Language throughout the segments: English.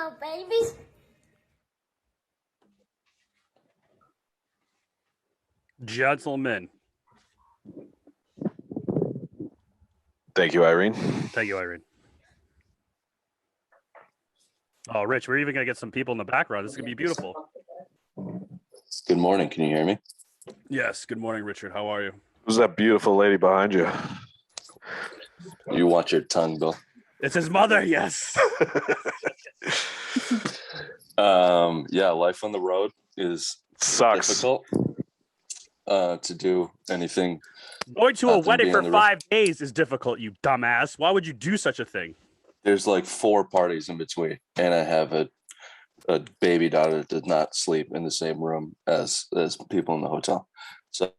Hello, babies. Gentlemen. Thank you, Irene. Thank you, Irene. Oh, Rich, we're even going to get some people in the background. This is going to be beautiful. Good morning. Can you hear me? Yes. Good morning, Richard. How are you? Who's that beautiful lady behind you? You watch your tongue, Bill. It's his mother. Yes. Yeah, life on the road is Sucks. difficult to do anything. Going to a Not to wedding be for on the 5 days is difficult, you dumbass. Why would you do such a thing? There's like 4 parties in between, and I have a baby daughter that did not sleep in the same room as people in the hotel. So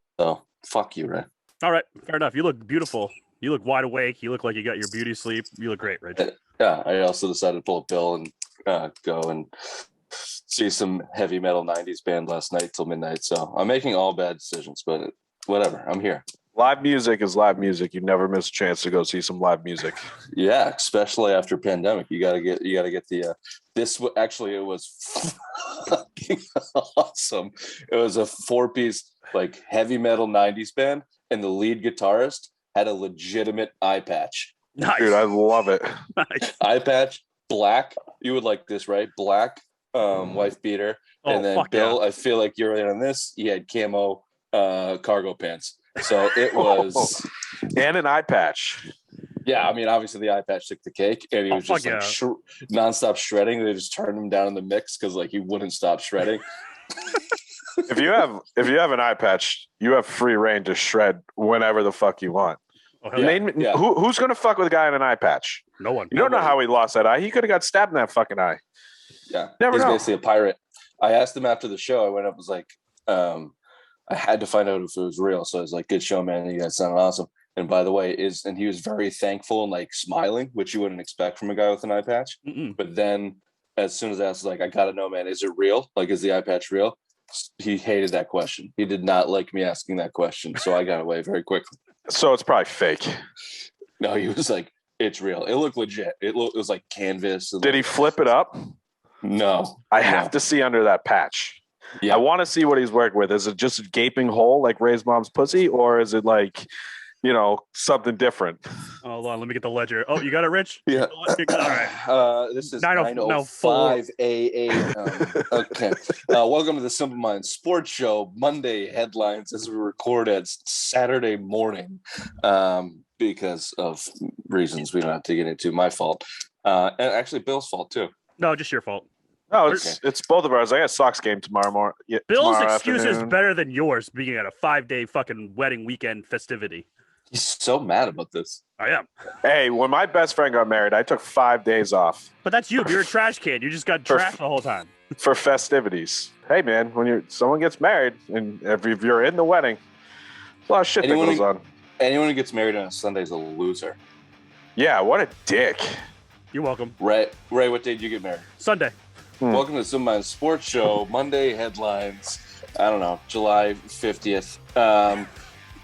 fuck you, Ray. All right. Fair enough. You look beautiful. You look wide awake. You look like you got your beauty sleep. You look great, Rich. Yeah, I also decided to pull a Bill and go and see some heavy metal 90s band last night till midnight. So I'm making all bad decisions, but whatever. I'm here. Live music is live music. You never miss a chance to go see some live music. Yeah, especially after pandemic, you gotta get the. This actually, it was fucking awesome. It was a 4-piece like heavy metal 90s band, and the lead guitarist had a legitimate eye patch. Nice. Dude, I love it. Nice. Eye patch, black. You would like this, right? Black, wife beater, and then Bill. Yeah. I feel like you're in on this. He had camo cargo pants. So it was, and an eye patch. Yeah, I mean, obviously the eye patch took the cake, and he was just like nonstop shredding. They just turned him down in the mix because like he wouldn't stop shredding. If you have an eye patch, you have free reign to shred whenever the fuck you want. Oh, yeah. Who's gonna fuck with a guy in an eye patch? No one. You don't know how he lost that eye. He could have got stabbed in that fucking eye. Yeah, he's basically a pirate. I asked him after the show. I went up, was like, I had to find out if it was real. So I was like, good show, man. You guys sounded awesome. And by the way, and he was very thankful and like smiling, which you wouldn't expect from a guy with an eye patch. Mm-mm. But then as soon as I was like, I gotta know, man, is it real? Like, is the eye patch real? He hated that question. He did not like me asking that question. So I got away very quickly. So it's probably fake. No, he was like, it's real. It looked legit. It was like canvas. Did he flip it up? No. I have to see under that patch. Yeah. I want to see what he's working with. Is it just a gaping hole like Ray's mom's pussy, or is it like, something different? Hold on, let me get the ledger. Oh, you got it, Rich? Yeah. All right. This is 9:05 a.m. Okay. Welcome to the Simple Minds Sports Show. Monday headlines as we record at Saturday morning because of reasons we don't have to get into. My fault. And actually Bill's fault too. No, just your fault. No, it's both of ours. I got a Sox game tomorrow morning. Yeah, Bill's excuse is better than yours being at a 5-day fucking wedding weekend festivity. He's so mad about this. I am. Hey, when my best friend got married, I took 5 days off. But that's you. You're a trash can. You just got trashed the whole time. For festivities. Hey, man, when someone gets married, and if you're in the wedding, a lot of shit that goes on. Anyone who gets married on a Sunday is a loser. Yeah, what a dick. You're welcome. Ray, what day did you get married? Sunday. Welcome to Simple Minds Sports Show. Monday headlines. I don't know, July 50th.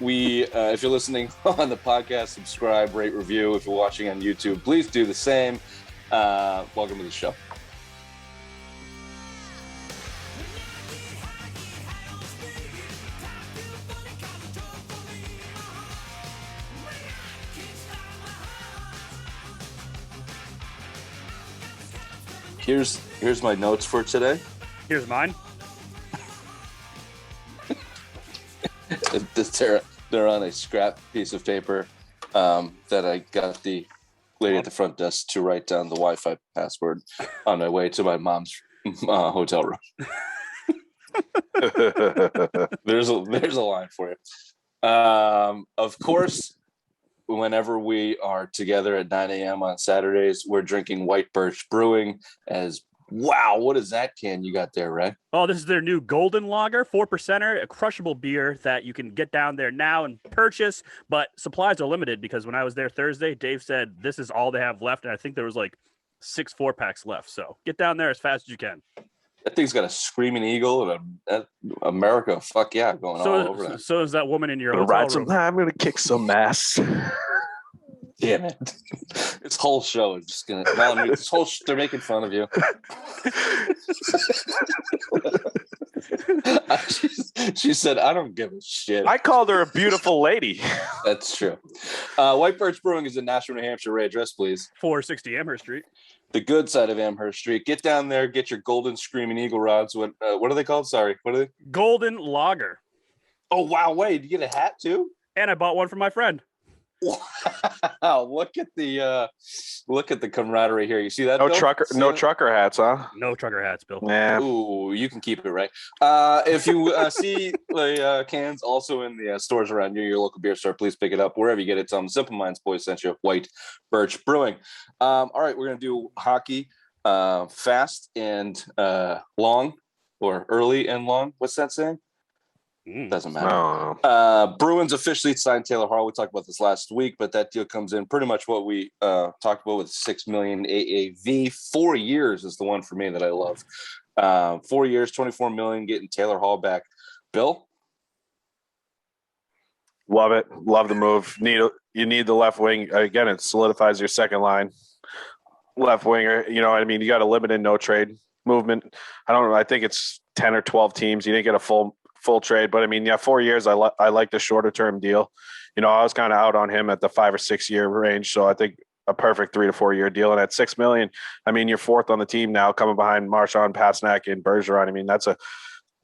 If you're listening on the podcast, subscribe, rate, review. If you're watching on YouTube, please do the same. Welcome to the show. Here's my notes for today. Here's mine. They're on a scrap piece of paper that I got the lady at the front desk to write down the Wi-Fi password on my way to my mom's hotel room. There's a line for you. Of course, whenever we are together at 9 a.m. on Saturdays, we're drinking White Birch Brewing as wow, what is that can you got there, Ray? Oh, this is their new Golden Lager, 4%er, a crushable beer that you can get down there now and purchase, but supplies are limited because when I was there Thursday, Dave said this is all they have left, and I think there was like 6 4-packs left. So get down there as fast as you can. That thing's got a screaming eagle and America, fuck yeah, going all over that. So is that woman in your hotel room. I'm going to kick some ass. Damn it. This whole show is just going to, they're making fun of you. She said, I don't give a shit. I called her a beautiful lady. That's true. White Birch Brewing is in Nashua, New Hampshire. Ray, address, please. 460 Amherst Street. The good side of Amherst Street. Get down there, get your golden screaming eagle rods. What are they called? Sorry. What are they? Golden Lager. Oh, wow. Wait, did you get a hat too? And I bought one for my friend. Wow. Look at the camaraderie here. You see that? No Bill? trucker hats, huh? No trucker hats, Bill. Yeah. Ooh, you can keep it, right? If you see the cans also in the stores around you, your local beer store, please pick it up wherever you get it. Tell them Simple Minds Boys sent you. White Birch Brewing. All right, we're gonna do hockey, fast and long, or early and long. What's that saying? Doesn't matter. No. Bruins officially signed Taylor Hall. We talked about this last week, but that deal comes in pretty much what we talked about with $6 million AAV. 4 years is the one for me that I love. 4 years, $24 million, getting Taylor Hall back. Bill? Love it. Love the move. You need the left wing. Again, it solidifies your second line. Left winger, you know what I mean? You got a limited no trade movement. I don't know. I think it's 10 or 12 teams. You didn't get a full trade, but I mean, 4 years. I like the shorter term deal. You know, I was kind of out on him at the 5 or 6 year range, so I think a perfect 3 to 4 year deal. And at $6 million, I mean, you're fourth on the team now, coming behind Marchand, Pasternak, and Bergeron. I mean,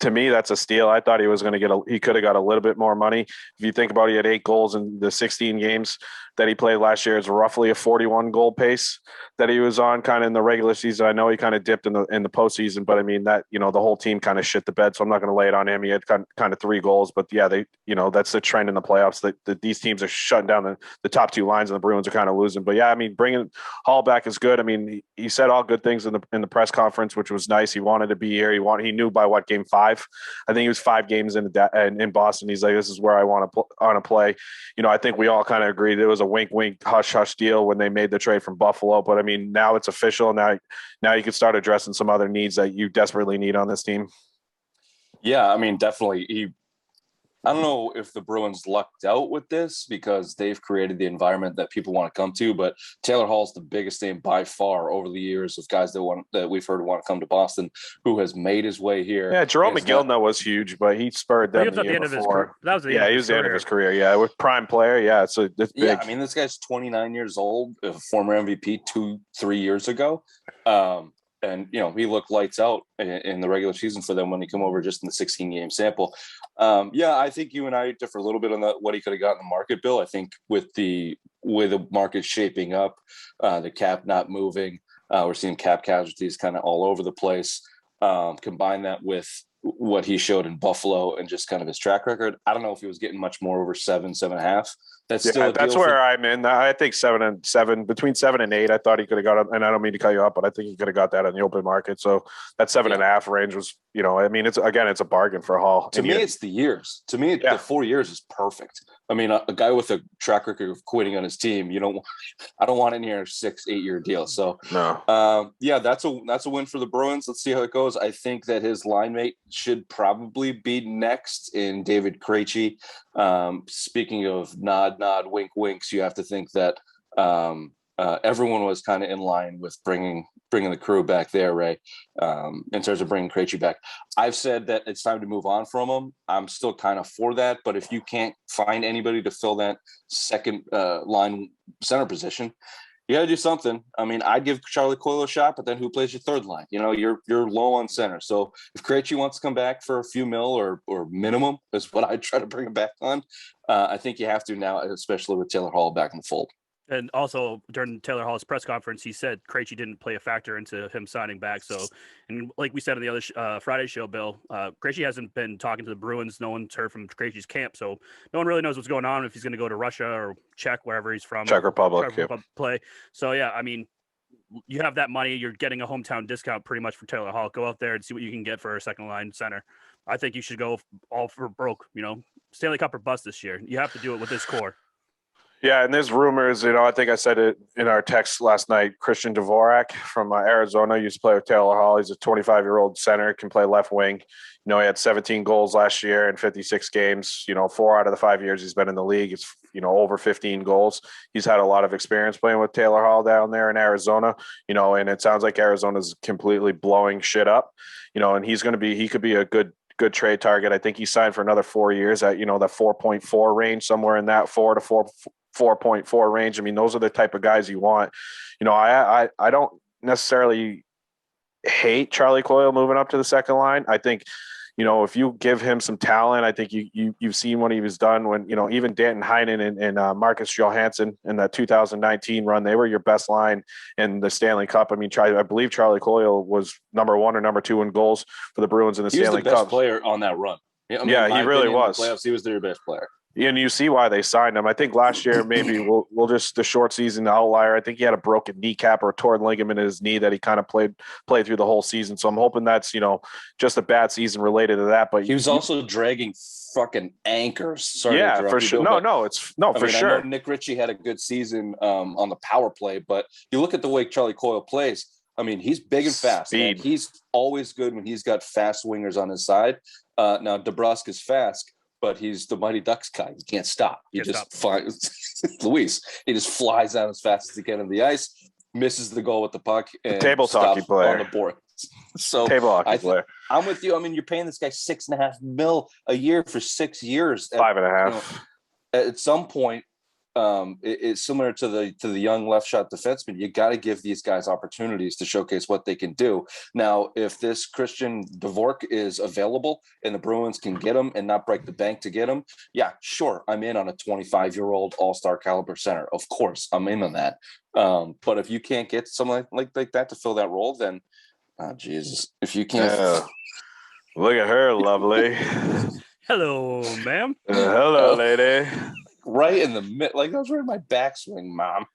to me, that's a steal. I thought he was going to he could have got a little bit more money. If you think about it, he had 8 goals in the 16 games that he played last year. It's roughly a 41 goal pace that he was on kind of in the regular season. I know he kind of dipped in the postseason, but I mean that, the whole team kind of shit the bed. So I'm not going to lay it on him. He had kind of 3 goals, but yeah, that's the trend in the playoffs that these teams are shutting down the top 2 lines and the Bruins are kind of losing. But yeah, I mean, bringing Hall back is good. I mean, he said all good things in the press conference, which was nice. He wanted to be here. He knew by what game 5. I think he was 5 games in Boston. He's like, this is where I want to play. I think we all kind of agreed it was a wink, hush deal when they made the trade from Buffalo. But I mean, now it's official. Now you can start addressing some other needs that you desperately need on this team. Yeah, I mean, definitely. I don't know if the Bruins lucked out with this because they've created the environment that people want to come to, but Taylor Hall's the biggest name by far over the years of guys that we've heard want to come to Boston, who has made his way here. Yeah, Jerome McGillna was huge, but he spurred them the year before. That was the end of his career. Yeah, with prime player. Yeah, it's big. Yeah, I mean, this guy's 29 years old, a former MVP 2-3 years ago. And, he looked lights out in the regular season for them when he came over just in the 16-game sample. Yeah, I think you and I differ a little bit on what he could have got in the market, Bill. I think with the market shaping up, the cap not moving, we're seeing cap casualties kind of all over the place. Combine that with what he showed in Buffalo and just kind of his track record. I don't know if he was getting much more over 7.5. That's still that's where I'm in. I think 7 and 7, between 7 and 8. I thought he could have got it, and I don't mean to cut you up, but I think he could have got that in the open market. So that 7.5 range was, I mean, it's a bargain for Hall. To me, it's the years. To me, the 4 years is perfect. I mean, a guy with a track record of quitting on his team, I don't want it near a 6-8 year deal. So no, yeah, that's a win for the Bruins. Let's see how it goes. I think that his line mate should probably be next in David Krejci. Speaking of nod, wink, winks, you have to think that everyone was kind of in line with bringing the crew back there, Ray, in terms of bringing Krejci back. I've said that it's time to move on from him. I'm still kind of for that, but if you can't find anybody to fill that second line center position, you got to do something. I mean, I'd give Charlie Coyle a shot, but then who plays your third line? You're low on center. So if Krejci wants to come back for a few mil or minimum is what I'd try to bring him back on. I think you have to now, especially with Taylor Hall back in the fold. And also during Taylor Hall's press conference, he said Krejci didn't play a factor into him signing back. So, and like we said on the other Friday show, Bill, Krejci hasn't been talking to the Bruins. No one's heard from Krejci's camp. So no one really knows what's going on, if he's going to go to Russia or Czech, wherever he's from. Czech Republic. Play. So, yeah, I mean, you have that money. You're getting a hometown discount pretty much for Taylor Hall. Go out there and see what you can get for a second line center. I think you should go all for broke, Stanley Cup or bust this year. You have to do it with this core. Yeah, and there's rumors, I think I said it in our text last night, Christian Dvorak from Arizona used to play with Taylor Hall. He's a 25-year-old center, can play left wing. He had 17 goals last year in 56 games. 4 out of the 5 years he's been in the league. It's over 15 goals. He's had a lot of experience playing with Taylor Hall down there in Arizona, and it sounds like Arizona's completely blowing shit up, and he could be a good trade target. I think he signed for another 4 years at, the 4.4 range, somewhere in that 4 to 4.4 range. I mean, those are the type of guys you want. I don't necessarily hate Charlie Coyle moving up to the second line. I think, if you give him some talent, I think you've seen what he was done when, even Danton Heinen and Marcus Johansson in that 2019 run, they were your best line in the Stanley Cup. I mean, I believe Charlie Coyle was number 1 or number 2 in goals for the Bruins in the Stanley Cup. He was the best player on that run. He really was. In the playoffs, he was their best player. And you see why they signed him. I think last year maybe we'll just the short season outlier. I think he had a broken kneecap or a torn ligament in his knee that he kind of played through the whole season. So I'm hoping that's just a bad season related to that. But he was also dragging fucking anchors. Sorry, yeah, for sure. For sure. I know Nick Ritchie had a good season on the power play, but you look at the way Charlie Coyle plays. I mean, he's big and fast. Man. He's always good when he's got fast wingers on his side. Now DeBrusk is fast, but he's the Mighty Ducks guy. He can't stop. He just flies. Luis, he just flies out as fast as he can on the ice, misses the goal with the puck, and table hockey player on the board. So table hockey player. I'm with you. I mean, you're paying this guy $6.5 million a year for 6 years. 5.5. At some point, it's similar to the young left shot defenseman. You got to give these guys opportunities to showcase what they can do. Now, if this Christian Dvorak is available and the Bruins can get him and not break the bank to get him, yeah, sure, I'm in on a 25-year-old all-star caliber center. Of course, I'm in on that. But if you can't get someone like that to fill that role, then Jesus, if you can't, look at her, lovely. Hello, ma'am. Hello, lady. Right in the mid, like I was right in my backswing, Mom.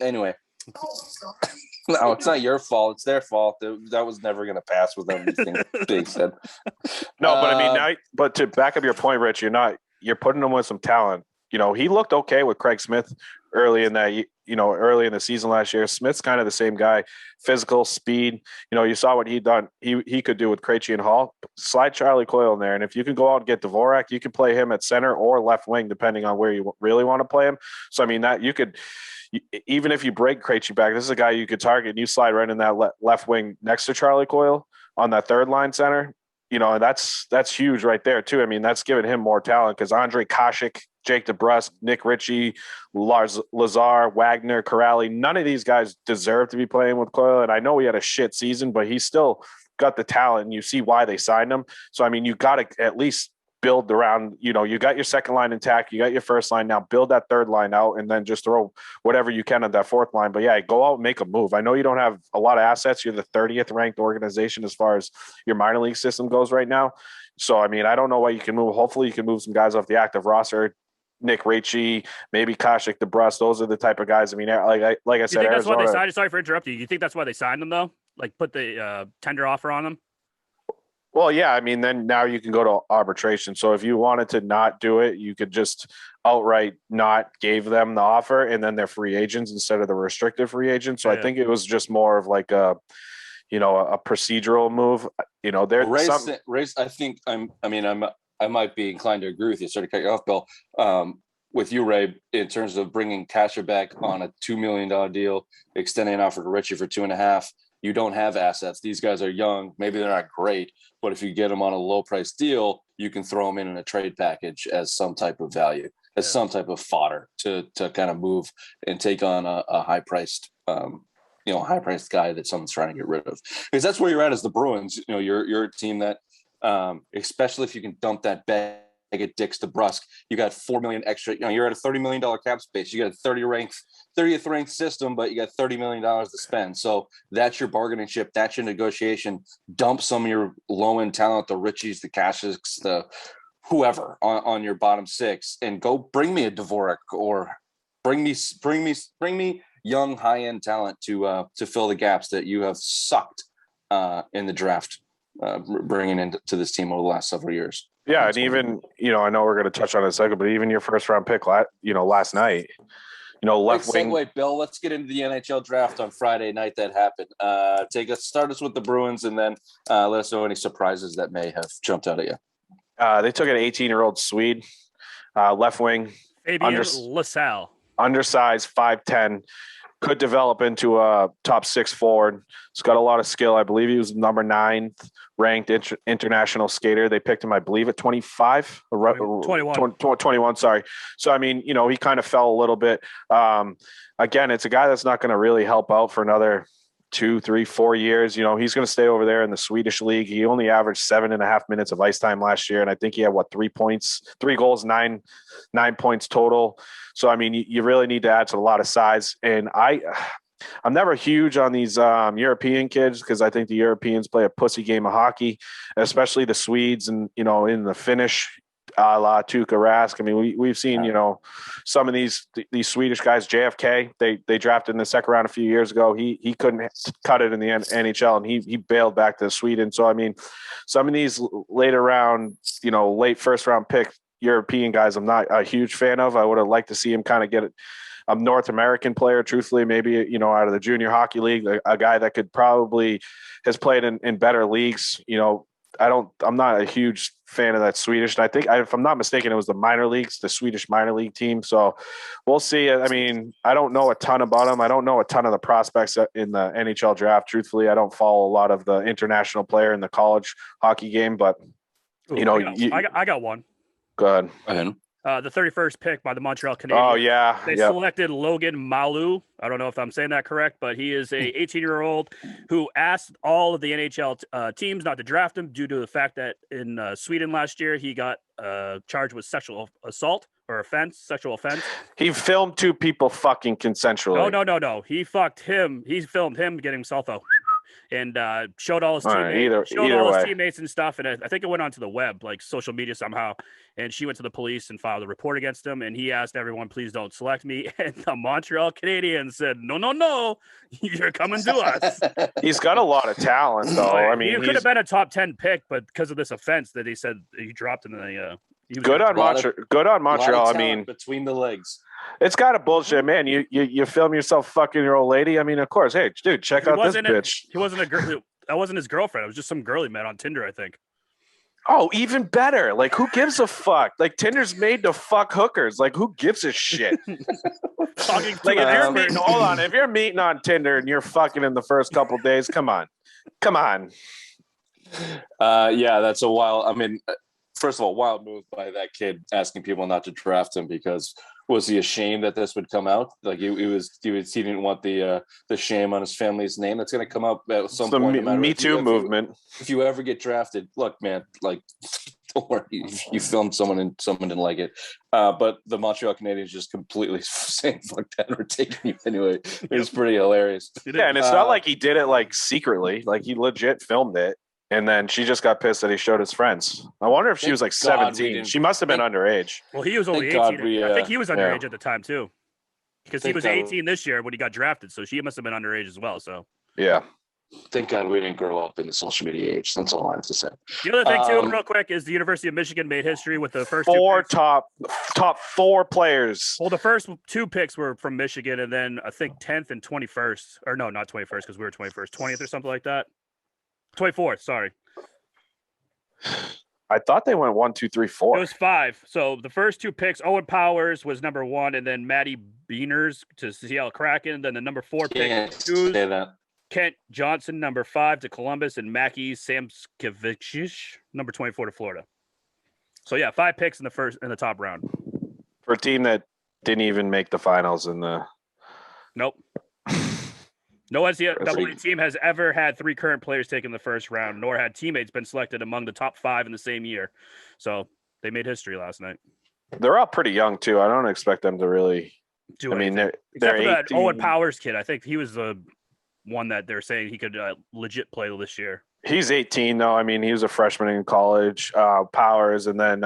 Anyway, no, it's not your fault. It's their fault. That was never going to pass with everything they said. No, but I mean, but to back up your point, Rich, you're putting him with some talent. He looked okay with Craig Smith early in the season last year. Smith's kind of the same guy, physical, speed. You saw what he could do with Krejci and Hall. Slide Charlie Coyle in there, and if you can go out and get Dvorak, you can play him at center or left wing, depending on where you really want to play him. So I mean, that you could, even if you break Krejci back, this is a guy you could target, and you slide right in that left wing next to Charlie Coyle on that third line center. And that's huge right there too. I mean, that's giving him more talent because Andre Koshik, Jake DeBrusk, Nick Ritchie, Lars Lazar, Wagner, Corrali, none of these guys deserve to be playing with Coyle. And I know he had a shit season, but he still got the talent, and you see why they signed him. So, I mean, you got to at least build around, you got your second line intact, you got your first line, now build that third line out, and then just throw whatever you can at that fourth line. But yeah, go out and make a move. I know you don't have a lot of assets. You're the 30th ranked organization as far as your minor league system goes right now. So, I mean, I don't know why you can move. Hopefully you can move some guys off the active roster. Nick Ritchie, maybe Koshik, DeBrusk. Those are the type of guys. I mean, like I said, you think that's Arizona, why they signed? Sorry for interrupting you. You think that's why they signed them though? Like put the tender offer on them? Well, yeah. I mean, then now you can go to arbitration. So if you wanted to not do it, you could just outright not give them the offer, and then they're free agents instead of the restricted free agents. So yeah. I think it was just more of like a procedural move. I might be inclined to agree with you. Sorry to cut you off, Bill. With you, Ray, in terms of bringing Kasha back on a $2 million deal, extending an offer to Ritchie for $2.5 million. You don't have assets. These guys are young. Maybe they're not great, but if you get them on a low price deal, you can throw them in a trade package as some type of value, as some type of fodder to kind of move and take on a high priced, high priced guy that someone's trying to get rid of. Because that's where you're at as the Bruins. You're a team that, especially if you can dump that bag of dicks to Brusque, you got $4 million extra. You're at a $30 million cap space. You got a 30th ranked system, but you got $30 million to spend. So that's your bargaining chip. That's your negotiation. Dump some of your low end talent, the Richies, the Kashiks, the whoever on your bottom six, and go bring me a Dvorak or bring me young high end talent to fill the gaps that you have sucked in the draft. Bringing into this team over the last several years. Yeah, that's and even I know we're going to touch on it in a second, but even your first round pick, last night, left wing. Segue, Bill. Let's get into the NHL draft on Friday night that happened. Start us with the Bruins, and then let us know any surprises that may have jumped out at you. They took an 18-year-old Swede, left wing, Fabian LaSalle. Undersized, 5'10", could develop into a top 6 forward. He's got a lot of skill. I believe he was number 9 ranked international skater. They picked him, I believe, at 25 or 21. Sorry. So, I mean, he kind of fell a little bit. Again, it's a guy that's not going to really help out for another 2, 3, 4 years. He's going to stay over there in the Swedish league. He only averaged 7.5 minutes of ice time last year. And I think he had 3 goals, 9 points total. So, I mean, you really need to add to a lot of size. And I'm never huge on these European kids because I think the Europeans play a pussy game of hockey, especially the Swedes and, in the Finnish, a la Tuukka Rask. I mean, we've seen, some of these Swedish guys, JFK, they drafted in the second round a few years ago. He couldn't cut it in the NHL and he bailed back to Sweden. So, I mean, some of these later round, late first round pick European guys, I'm not a huge fan of. I would have liked to see him kind of get a North American player, truthfully, maybe, out of the junior hockey league, a guy that could probably has played in better leagues. I'm not a huge fan of that Swedish. And I think, if I'm not mistaken, it was the minor leagues, the Swedish minor league team. So we'll see. I mean, I don't know a ton about them. I don't know a ton of the prospects in the NHL draft. Truthfully, I don't follow a lot of the international player in the college hockey game, but I got one. Go ahead. The 31st pick by the Montreal Canadiens. Oh, yeah. They selected Logan Mailloux. I don't know if I'm saying that correct, but he is a 18-year-old who asked all of the NHL teams not to draft him due to the fact that in Sweden last year, he got charged with sexual assault or sexual offense. He filmed 2 people fucking consensually. No. He fucked him. He filmed him getting himself out and showed all his teammates, his teammates and stuff. And I think it went onto the web, like social media somehow. And she went to the police and filed a report against him. And he asked everyone, please don't select me. And the Montreal Canadiens said, no, you're coming to us. He's got a lot of talent, though. I mean, he could have been a top 10 pick, but because of this offense that he said he dropped in the good on Montreal. I mean, between the legs. It's got a bullshit, man. You film yourself fucking your old lady. I mean, of course. Hey, dude, check out this bitch. He wasn't a girl. That wasn't his girlfriend. It was just some girl he met on Tinder, I think. Oh, even better. Like, who gives a fuck? Like, Tinder's made to fuck hookers. Like, who gives a shit? Like, if you're meeting on Tinder and you're fucking in the first couple days, come on. Yeah, that's a wild. I mean, first of all, wild move by that kid asking people not to draft him because was he ashamed that this would come out? Like he didn't want the shame on his family's name that's going to come up at some point. The Me Too movement. If you ever get drafted, look, man, like don't worry, you filmed someone and someone didn't like it. But the Montreal Canadiens just completely saying fuck that or taking you anyway. It was pretty hilarious. Yeah, and it's not like he did it like secretly. Like he legit filmed it. And then she just got pissed that he showed his friends. I wonder if she was like 17. She must have been underage. Well, he was only 18. I think he was underage at the time too, because he was 18 this year when he got drafted. So she must have been underage as well. So yeah. Thank God we didn't grow up in the social media age. That's all I have to say. The other thing too, real quick, is the University of Michigan made history with the first top 4 players. Well, the first 2 picks were from Michigan, and then I think 10th and 21st, or no, not 21st because we were 21st, 20th or something like that. 24th, sorry. I thought they went 1, 2, 3, 4. It was 5. So the first 2 picks, Owen Powers was number 1, and then Matty Beaners to Seattle Kraken. Then the number 4 pick, Kent Johnson, number 5 to Columbus, and Mackie Samskevicius, number 24 to Florida. So yeah, 5 picks in the top round for a team that didn't even make the finals in the. Nope. No NCAA team has ever had 3 current players taken in the first round, nor had teammates been selected among the top 5 in the same year. So they made history last night. They're all pretty young too. I don't expect them to really do anything. I mean, they're 18. That Owen Powers kid. I think he was the one that they're saying he could legit play this year. He's 18 though. I mean, he was a freshman in college. Powers, and then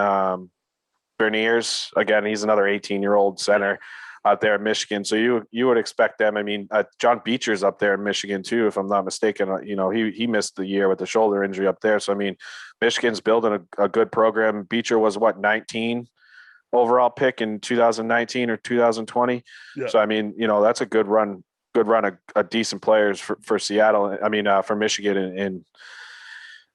Berniers. Again, he's another 18-year-old center out there in Michigan. So you would expect them. I mean, John Beecher's up there in Michigan too, if I'm not mistaken. He missed the year with the shoulder injury up there. So I mean, Michigan's building a good program. Beecher was 19 overall pick in 2019 or 2020. Yeah. So I mean, that's a good run of decent players for Seattle. I mean, for Michigan, and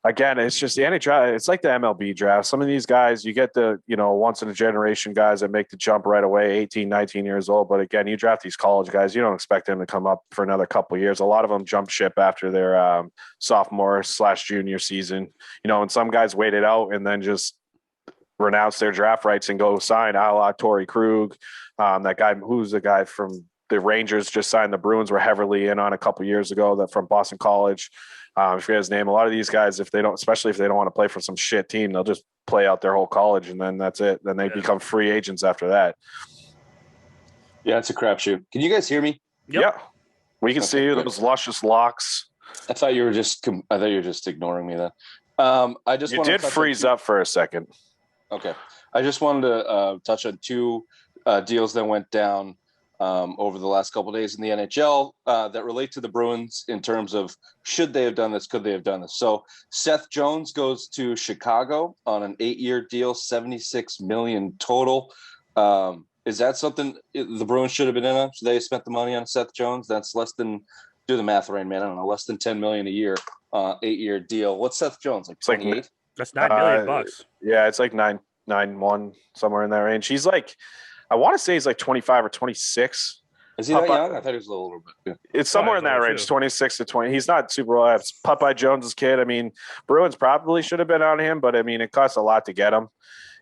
again, it's just the NHL. It's like the MLB draft. Some of these guys, you get the, once in a generation guys that make the jump right away, 18, 19 years old. But again, you draft these college guys, you don't expect them to come up for another couple of years. A lot of them jump ship after their sophomore/junior season, and some guys wait it out and then just renounce their draft rights and go sign a la Torrey Krug. That guy, who's the guy from the Rangers, just signed the Bruins, were heavily in on a couple of years ago, that from Boston College. I forget his name. A lot of these guys, especially if they don't want to play for some shit team, they'll just play out their whole college and then that's it. Then they become free agents after that. Yeah, it's a crapshoot. Can you guys hear me? Yep. Yeah, we can see you. Those luscious locks. I thought you were just ignoring me then. You did freeze up for a second. Okay. I just wanted to touch on two deals that went down over the last couple of days in the NHL that relate to the Bruins in terms of should they have done this, could they have done this. So Seth Jones goes to Chicago on an 8-year deal, $76 million total. Is that something the Bruins should have been in on? So they spent the money on Seth Jones. That's less than, do the math, Rain Man, I don't know, less than $10 million a year, 8-year deal. What's Seth Jones, like 28? That's $9 million. Yeah, it's like 9.1, somewhere in that range. He's like, I want to say he's like 25 or 26. Is he that young? I thought he was a little bit. Yeah. It's somewhere in that range, 26 to 20. He's not super old. It's Popeye Jones's kid. I mean, Bruins probably should have been on him, but I mean, it costs a lot to get him,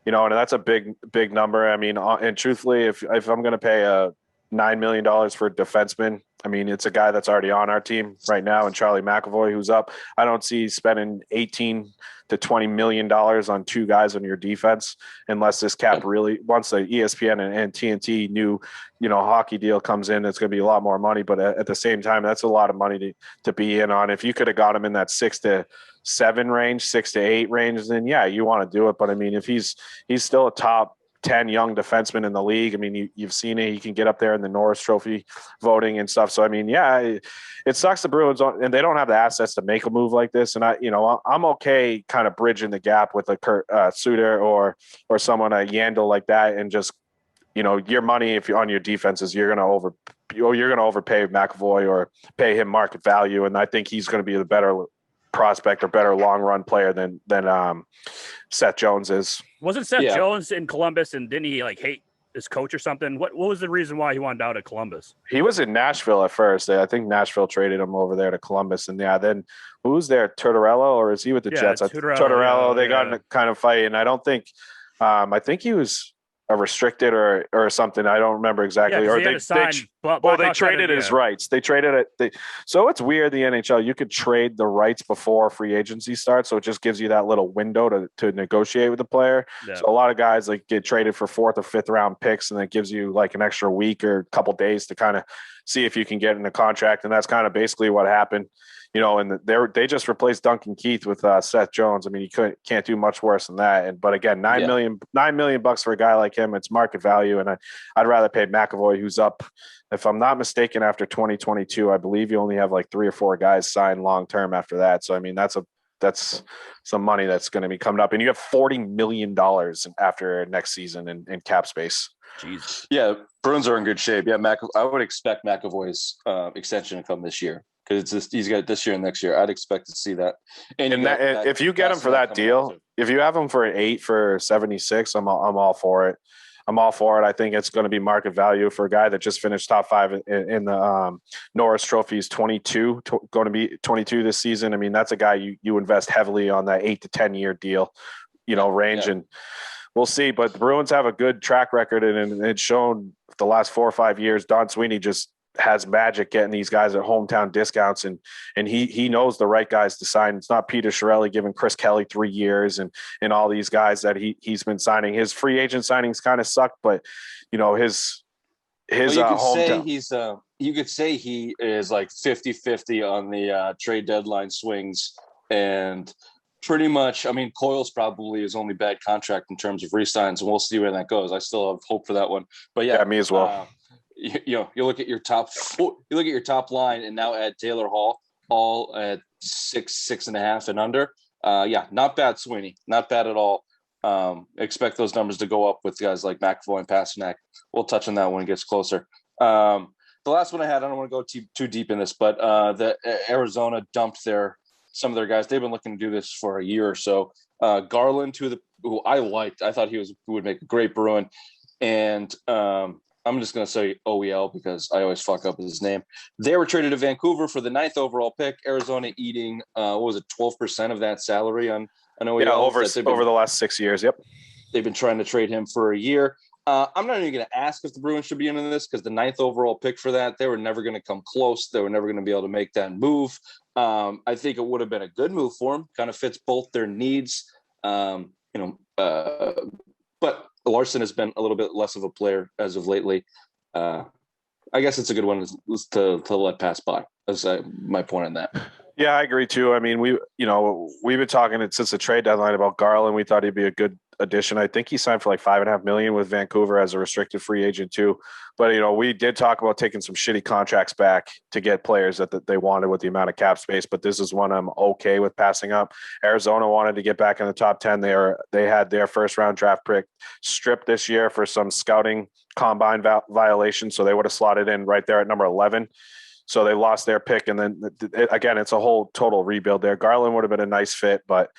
and that's a big number. I mean, and truthfully, if I'm going to pay $9 million for a defenseman, I mean, it's a guy that's already on our team right now, and Charlie McAvoy, who's up. I don't see spending $18 to $20 million on two guys on your defense unless this cap really, once the ESPN and TNT new, hockey deal comes in, it's going to be a lot more money. But at the same time, that's a lot of money to be in on. If you could have got him in that 6 to 7 range, 6 to 8 range, then yeah, you want to do it. But I mean, if he's still a top 10 young defensemen in the league. I mean, you've seen it. He can get up there in the Norris Trophy voting and stuff. So, I mean, yeah, it sucks the Bruins, and they don't have the assets to make a move like this. And I'm okay kind of bridging the gap with a Kurt Suter or someone, a Yandel like that, and just, your money, if you're on your defenses, you're going to overpay McAvoy or pay him market value. And I think he's going to be the better prospect or better long run player than Seth Jones is. Wasn't Seth Jones in Columbus, and didn't he hate his coach or something? What was the reason why he wanted out of Columbus? He was in Nashville at first. I think Nashville traded him over there to Columbus, and then who's there? Tortorella, or is he with the Jets? Tortorella. They got in a kind of fight, and I don't think. I think he was a restricted or something. I don't remember exactly. Or they traded his rights. They traded it. So it's weird, the NHL. You could trade the rights before free agency starts, so it just gives you that little window to negotiate with the player. Yeah. So a lot of guys get traded for 4th or 5th round picks, and that gives you an extra week or a couple days to kind of see if you can get in a contract. And that's kind of basically what happened. And they just replaced Duncan Keith with Seth Jones. I mean, you can't do much worse than that. But again, $9 million bucks for a guy like him, it's market value. And I'd rather pay McAvoy, who's up, if I'm not mistaken, after 2022. I believe you only have 3 or 4 guys signed long term after that. So I mean, that's some money that's going to be coming up, and you have $40 million after next season in cap space. Jeez. Yeah, Bruins are in good shape. Yeah, I would expect McAvoy's extension to come this year. Because he's got this year and next year. I'd expect to see that. And if you get him for that deal, if you have him for an 8 for 76, I'm all for it. I'm all for it. I think it's going to be market value for a guy that just finished top 5 in the Norris Trophy. He's 22, going to be 22 this season. I mean, that's a guy you invest heavily on that 8 to 10 year deal, range. Yeah. And we'll see. But the Bruins have a good track record, and it's shown the last 4 or 5 years. Don Sweeney just has magic getting these guys at hometown discounts, and he knows the right guys to sign. It's not Peter Chiarelli giving Chris Kelly 3 years and all these guys that he's been signing. His free agent signings kind of sucked, but his hometown. You could say he is 50-50 on the trade deadline swings, and pretty much, I mean, Coyle's probably his only bad contract in terms of re-signs, and we'll see where that goes. I still have hope for that one, but yeah, me as well. You look at your top line, and now add Taylor Hall, all at 6.5 and under. Not bad, Sweeney. Not bad at all. Expect those numbers to go up with guys like McAvoy and Pasternak. We'll touch on that when it gets closer. The last one I had, I don't want to go too deep in this, but the Arizona dumped their some of their guys. They've been looking to do this for a year or so. Garland, who I liked, I thought he would make a great Bruin, and I'm just going to say OEL because I always fuck up his name. They were traded to Vancouver for the 9th overall pick. Arizona eating 12% of that salary on OEL. Yeah, over the last 6 years. Yep, they've been trying to trade him for a year. I'm not even going to ask if the Bruins should be into this because the 9th overall pick for that, they were never going to come close. They were never going to be able to make that move. I think it would have been a good move for them. Kind of fits both their needs. But Larson has been a little bit less of a player as of lately. I guess it's a good one to let pass by. That's my point on that. Yeah, I agree too. I mean, we've been talking since the trade deadline about Garland. We thought he'd be a good addition. I think he signed for like $5.5 million with Vancouver as a restricted free agent too. But we did talk about taking some shitty contracts back to get players that they wanted with the amount of cap space. But this is one I'm okay with passing up. Arizona wanted to get back in the top 10. They had their first round draft pick stripped this year for some scouting combine violation, so they would have slotted in right there at number 11. So they lost their pick, and then again, it's a whole total rebuild there. Garland would have been a nice fit, but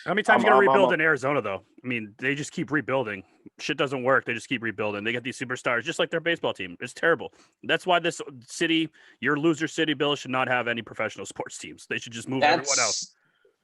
how many times you got to rebuild in Arizona, though? I mean, they just keep rebuilding. Shit doesn't work. They just keep rebuilding. They get these superstars, just like their baseball team. It's terrible. That's why this city, your loser city, Bill, should not have any professional sports teams. They should just move everyone out.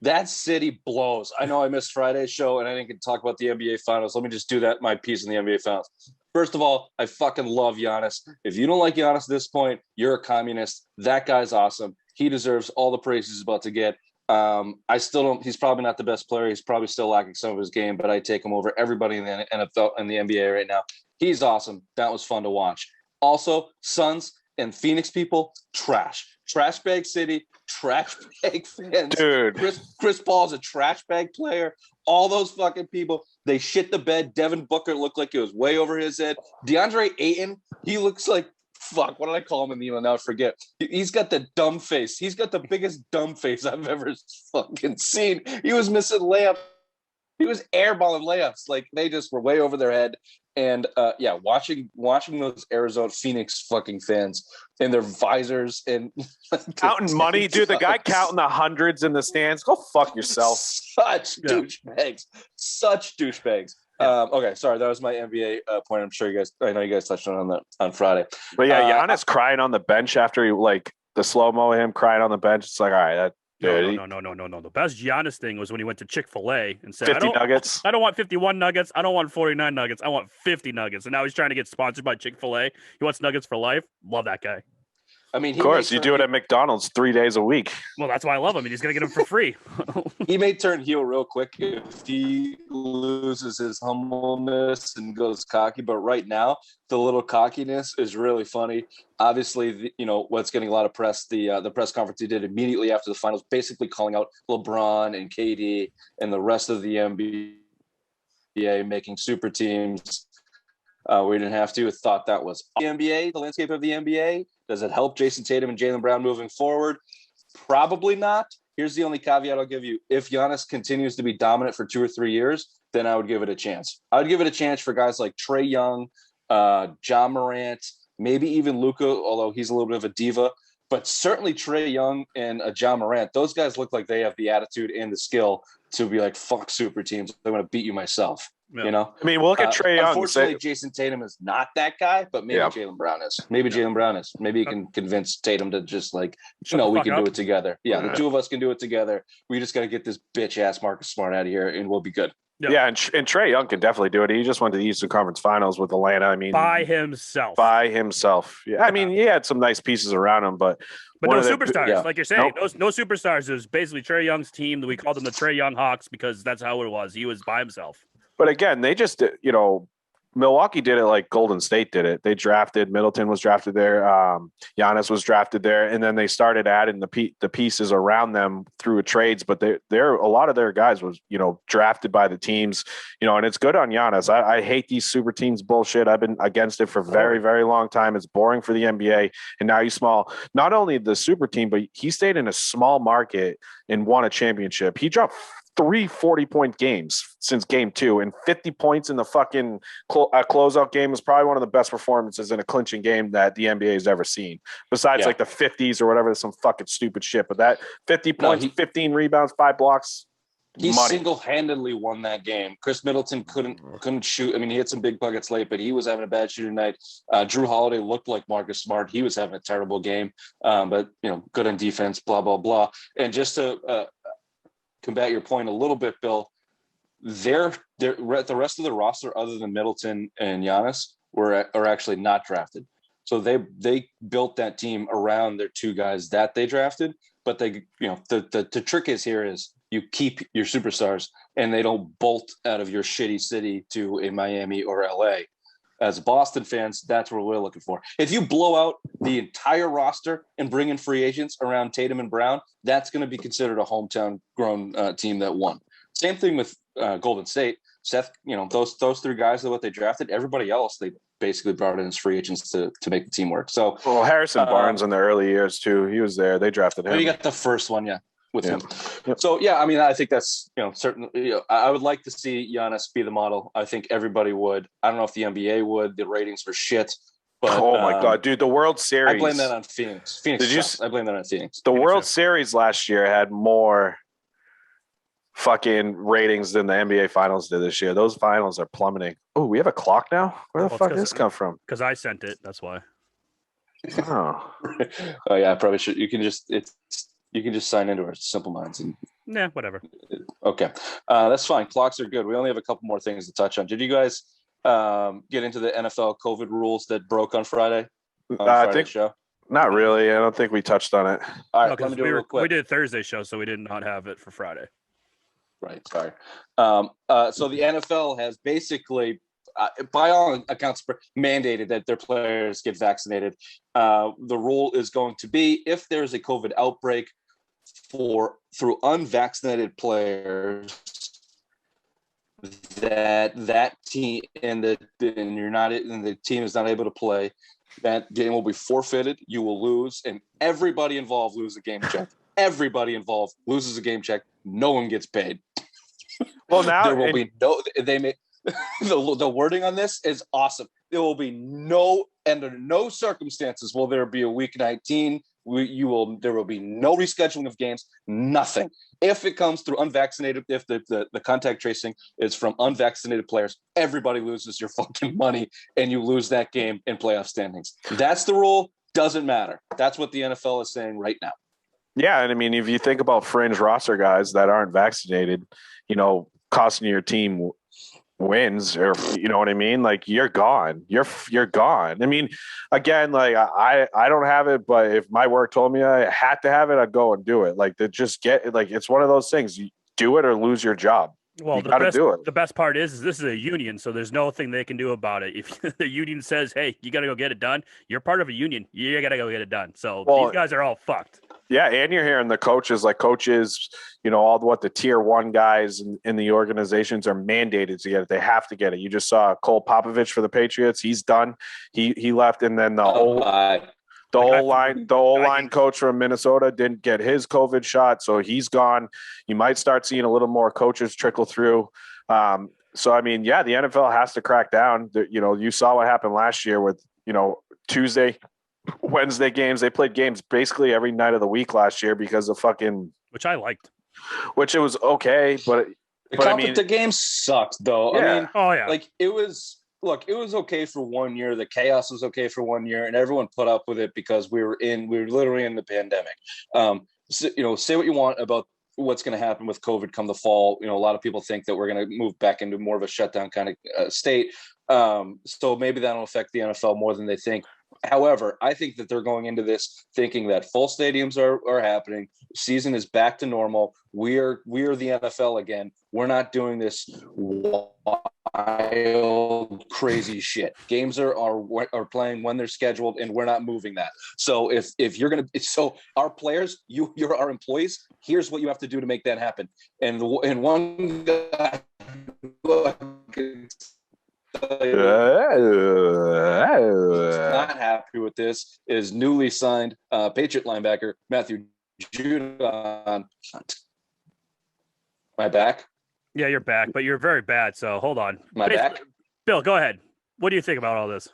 That city blows. I know I missed Friday's show, and I didn't get to talk about the NBA Finals. Let me just do my piece in the NBA Finals. First of all, I fucking love Giannis. If you don't like Giannis at this point, you're a communist. That guy's awesome. He deserves all the praise he's about to get. I still don't. He's probably not the best player. He's probably still lacking some of his game, but I take him over everybody in the NFL and the NBA right now. He's awesome. That was fun to watch. Also, Suns and Phoenix people, trash bag city, trash bag fans. Dude, Chris Paul's a trash bag player. All those fucking people, they shit the bed. Devin Booker looked like it was way over his head. DeAndre Ayton, he looks like, fuck, what did I call him in the email? Now I forget. He's got the dumb face. He's got the biggest dumb face I've ever fucking seen. He was missing layups. He was airballing layups. Like, they just were way over their head. And watching those Arizona Phoenix fucking fans and their visors and counting money, dude. The guy counting the hundreds in the stands. Go fuck yourself. Such douchebags. Okay, sorry, that was my NBA point. I know you guys touched on Friday. But yeah, Giannis crying on the bench after he the slow mo of him crying on the bench. It's like, all right, No. The best Giannis thing was when he went to Chick-fil-A and said, 50 nuggets. I don't want 51 nuggets. I don't want 49 nuggets. I want 50 nuggets. And now he's trying to get sponsored by Chick-fil-A. He wants nuggets for life. Love that guy. I mean, of course, you do it at McDonald's 3 days a week. Well, that's why I love him. And he's going to get him for free. He may turn heel real quick if he loses his humbleness and goes cocky. But right now, the little cockiness is really funny. Obviously, what's getting a lot of press, the press conference he did immediately after the finals, basically calling out LeBron and KD and the rest of the NBA making super teams. We didn't have to. Thought that was the NBA, the landscape of the NBA. Does it help Jason Tatum and Jaylen Brown moving forward? Probably not. Here's the only caveat I'll give you. If Giannis continues to be dominant for 2 or 3 years, then I would give it a chance. I would give it a chance for guys like Trae Young, John Morant, maybe even Luka, although he's a little bit of a diva. But certainly Trae Young and John Morant, those guys look like they have the attitude and the skill to be like, fuck super teams. I'm going to beat you myself. Yeah. I mean, we'll look at Trae Young. Unfortunately, Jason Tatum is not that guy, but maybe Jaylen Brown is. Jaylen Brown is. Maybe he can convince Tatum to just we can do it together. Yeah, the two of us can do it together. We just got to get this bitch ass Marcus Smart out of here, and we'll be good. Yep. Yeah, and Trae Young can definitely do it. He just went to the Eastern Conference Finals with Atlanta. I mean, by himself. Yeah, I mean, he had some nice pieces around him, but no superstars, like you're saying. Nope. No superstars. It was basically Trae Young's team. We called them the Trae Young Hawks because that's how it was. He was by himself. But again, they just, Milwaukee did it like Golden State did it. They drafted, Middleton was drafted there. Giannis was drafted there. And then they started adding the pieces around them through trades. But they're a lot of their guys was, drafted by the teams, and it's good on Giannis. I hate these super teams bullshit. I've been against it for a very, very long time. It's boring for the NBA. And now he's small. Not only the super team, but he stayed in a small market and won a championship. He dropped 3 40-point games since game 2, and 50 points in the fucking closeout game is probably one of the best performances in a clinching game that the NBA has ever seen. Besides like the 50s or whatever, some fucking stupid shit. But that 50 points, 15 rebounds, 5 blocks. He money. Single-handedly won that game. Chris Middleton couldn't shoot. I mean, he hit some big buckets late, but he was having a bad shooting night. Drew Holiday looked like Marcus Smart. He was having a terrible game, but good on defense. Blah blah blah. And just to combat your point a little bit, Bill, the rest of the roster, other than Middleton and Giannis, are actually not drafted. So they built that team around their 2 guys that they drafted. But the trick is you keep your superstars and they don't bolt out of your shitty city to a Miami or LA. As Boston fans, that's what we're looking for. If you blow out the entire roster and bring in free agents around Tatum and Brown, that's going to be considered a hometown grown team that won. Same thing with Golden State. Seth, those 3 guys are what they drafted. Everybody else, they basically brought in as free agents to make the team work. So, Harrison Barnes in the early years too. He was there. They drafted him. You got the first one, with him. Yep. So I mean, I think that's certainly. I would like to see Giannis be the model. I think everybody would. I don't know if the NBA would. The ratings were shit. But, oh my god, dude! The World Series. I blame that on Phoenix. I blame that on Phoenix. The World Series last year had more fucking ratings than the NBA Finals did this year. Those finals are plummeting. Oh, we have a clock now? Where the fuck did this come from? Because I sent it. That's why. Oh. Oh yeah, I probably should. You can just sign into our Simple Minds and whatever. Okay, that's fine. Clocks are good. We only have a couple more things to touch on. Did you guys get into the NFL COVID rules that broke on Friday? I think show. Not really. I don't think we touched on it. All right, let me do it real quick. We did a Thursday show, so we did not have it for Friday. Right. Sorry. So the NFL has basically, by all accounts, mandated that their players get vaccinated. The rule is going to be if there's a COVID outbreak through unvaccinated players, that team and the team is not able to play, that game will be forfeited. You will lose, and everybody involved loses a game check. Everybody involved loses a game check. No one gets paid. Well, now there will be no. They may the wording on this is awesome. There will be under no circumstances will there be a week 19. There will be no rescheduling of games. Nothing. If it comes through unvaccinated, if the contact tracing is from unvaccinated players, everybody loses your fucking money and you lose that game in playoff standings. That's the rule. Doesn't matter. That's what the NFL is saying right now. Yeah, and I mean, if you think about fringe roster guys that aren't vaccinated, costing your team wins, or you know what I mean? Like you're gone. You're gone. I mean, again, like I don't have it, but if my work told me I had to have it, I'd go and do it. Like to just get it. Like it's one of those things. You do it or lose your job. Well, the best part is this is a union, so there's nothing they can do about it. If the union says, "Hey, you got to go get it done," you're part of a union. You got to go get it done. So these guys are all fucked. Yeah, and you're hearing the coaches, all the tier 1 guys in the organizations are mandated to get it. They have to get it. You just saw Cole Popovich for the Patriots. He's done. He left, and then the O-line coach from Minnesota didn't get his COVID shot, so he's gone. You might start seeing a little more coaches trickle through. So I mean, yeah, the NFL has to crack down. You saw what happened last year with Tuesday, Wednesday games. They played games basically every night of the week last year because of fucking, which I liked. Which it was okay, but the game sucked though. Yeah. I mean, like it was okay for 1 year. The chaos was okay for 1 year, and everyone put up with it because we were literally in the pandemic. Say what you want about what's going to happen with COVID come the fall. A lot of people think that we're going to move back into more of a shutdown kind of state. So maybe that'll affect the NFL more than they think. However, I think that they're going into this thinking that full stadiums are happening. Season is back to normal. We're the NFL again. We're not doing this wild, crazy shit. Games are playing when they're scheduled, and we're not moving that. So if you're gonna, our players, you're our employees. Here's what you have to do to make that happen. And one guy. Not happy with this is newly signed Patriot linebacker Matthew Judon. My back? Yeah, you're back, but you're very bad. So hold on. My back? Bill, go ahead. What do you think about all this?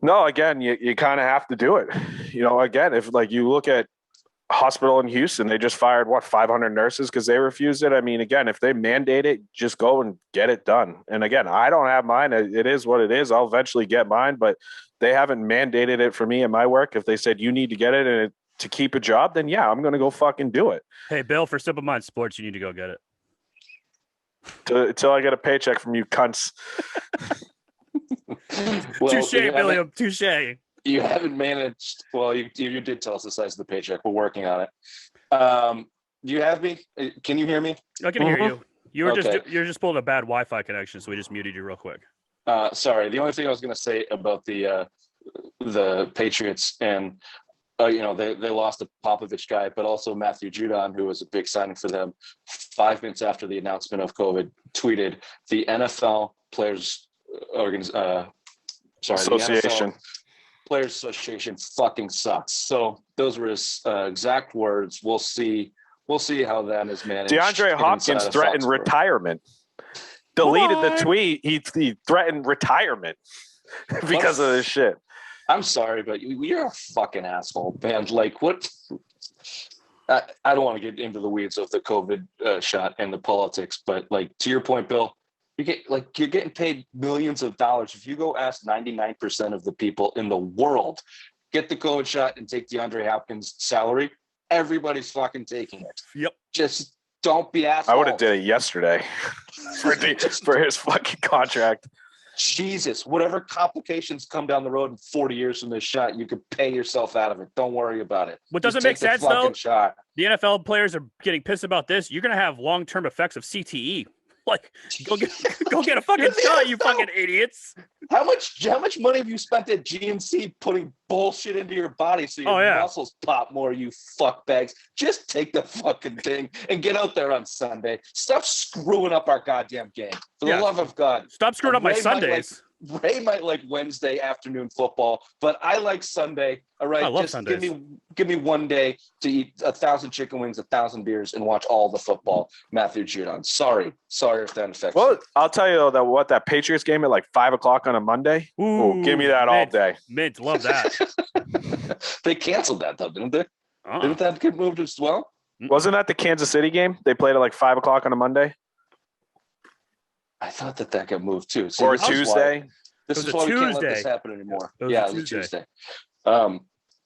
No, again, you kind of have to do it. Again, if like you look at hospital in Houston, they just fired 500 nurses because they refused it. I mean, again, if they mandate it, just go and get it done. And again, I don't have mine. It is what it is. I'll eventually get mine, but they haven't mandated it for me in my work. If they said you need to get it and to keep a job, then yeah, I'm going to go fucking do it. Hey, Bill, for Simple Mind Sports, you need to go get it. Until I get a paycheck from you cunts. Touche, William. Touche. You haven't managed. Well, you did tell us the size of the paycheck. We're working on it. Do you have me? Can you hear me? I can hear you. You're just pulling a bad Wi-Fi connection, so we just muted you real quick. Sorry. The only thing I was going to say about the Patriots and they lost the Popovich guy, but also Matthew Judon, who was a big signing for them. 5 minutes after the announcement of COVID, tweeted the NFL Players Association. The NFL Players Association fucking sucks. So those were his exact words. We'll see how that is managed. DeAndre Hopkins threatened retirement. Deleted the tweet. He threatened retirement because of this shit. I'm sorry, but you're a fucking asshole, man. Like, what? I don't want to get into the weeds of the COVID shot and the politics, but like to your point, Bill, you're getting paid millions of dollars. If you go ask 99% of the people in the world, get the COVID shot and take DeAndre Hopkins' salary, everybody's fucking taking it. Yep. Just don't be assholes. I would have did it yesterday for his fucking contract. Jesus, whatever complications come down the road in 40 years from this shot, you could pay yourself out of it. Don't worry about it. What doesn't make sense, though, the NFL players are getting pissed about this. You're going to have long-term effects of CTE. Like, go get a fucking shot, you fucking idiots. How much money have you spent at GNC putting bullshit into your body so your muscles pop more, you fuckbags? Just take the fucking thing and get out there on Sunday. Stop screwing up our goddamn game. For the love of God. Stop screwing up my Sundays. Ray might like Wednesday afternoon football, but I like Sunday. All right, I love Sundays. Give me one day to eat 1,000 chicken wings, 1,000 beers, and watch all the football. Matthew Judon. Sorry if that affects. Well, I'll tell you though that Patriots game at like 5:00 on a Monday. Ooh, give me that all day. Mint, love that. They canceled that though, didn't they? Didn't that get moved as well? Wasn't that the Kansas City game? They played at like 5:00 on a Monday. I thought that got moved too. See, or Tuesday. This is why we can't let this happen anymore. It was a Tuesday.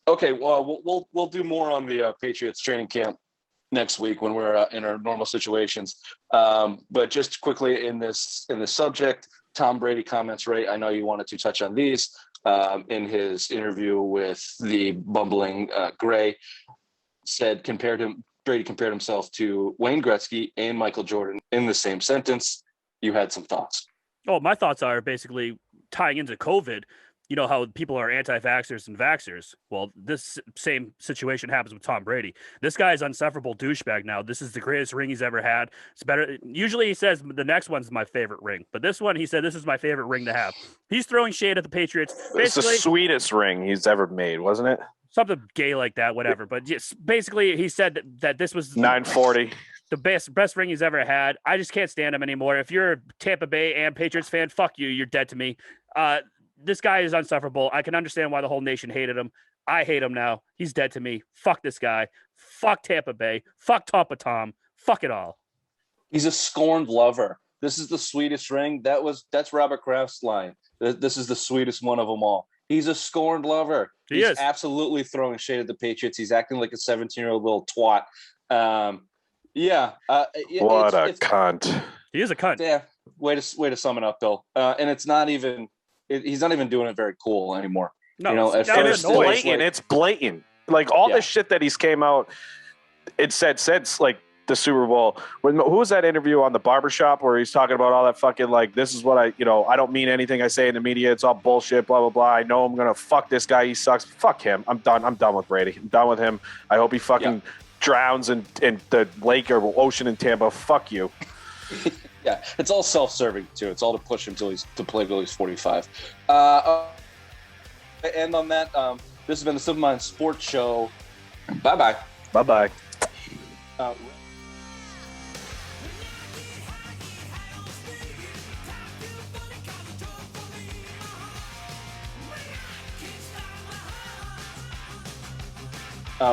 Okay, well, we'll do more on the Patriots training camp next week when we're in our normal situations. But just quickly in this subject, Tom Brady comments, Ray, I know you wanted to touch on these in his interview with the bumbling Gray. Brady compared himself to Wayne Gretzky and Michael Jordan in the same sentence. You had some thoughts. Oh, my thoughts are basically tying into COVID. You know how people are anti-vaxxers and vaxxers. Well, this same situation happens with Tom Brady. This guy is insufferable douchebag now. This is the greatest ring he's ever had. It's better. Usually he says the next one's my favorite ring, but this one, he said, this is my favorite ring to have. He's throwing shade at the Patriots. It's the sweetest ring he's ever made, wasn't it? Something gay like that, whatever. But yes, basically he said that this was 940. The best ring he's ever had. I just can't stand him anymore. If you're a Tampa Bay and Patriots fan, fuck you. You're dead to me. This guy is insufferable. I can understand why the whole nation hated him. I hate him now. He's dead to me. Fuck this guy. Fuck Tampa Bay. Fuck Tampa Tom. Fuck it all. He's a scorned lover. This is the sweetest ring. That's Robert Kraft's line. This is the sweetest one of them all. He's a scorned lover. He's absolutely throwing shade at the Patriots. He's acting like a 17-year-old little twat. What a cunt. He is a cunt. Yeah. Way to sum it up, Bill. And it's not even. He's not even doing it very cool anymore. No, it's blatant. It's blatant. Like all this shit that he's came out. It said since like the Super Bowl. Who was that interview on the barbershop where he's talking about all that fucking like this is what I don't mean anything I say in the media. It's all bullshit. Blah blah blah. I know I'm gonna fuck this guy. He sucks. Fuck him. I'm done. I'm done with Brady. I'm done with him. I hope he fucking drowns in the lake or ocean in Tampa. Fuck you. Yeah, it's all self-serving too. It's all to push him till he's 45. And on that, this has been the Simple Mind Sports Show. Bye bye. Bye bye.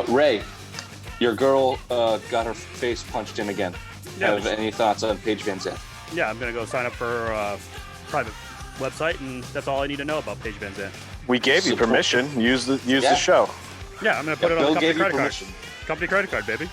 Ray, your girl got her face punched in again. Yeah, Have any thoughts on Paige Van Zant? Yeah, I'm gonna go sign up for her private website, and that's all I need to know about Paige Van Zant. We gave you permission. Use the show. Yeah, I'm gonna put it on Bill the company gave you credit card. permission. Company credit card, baby.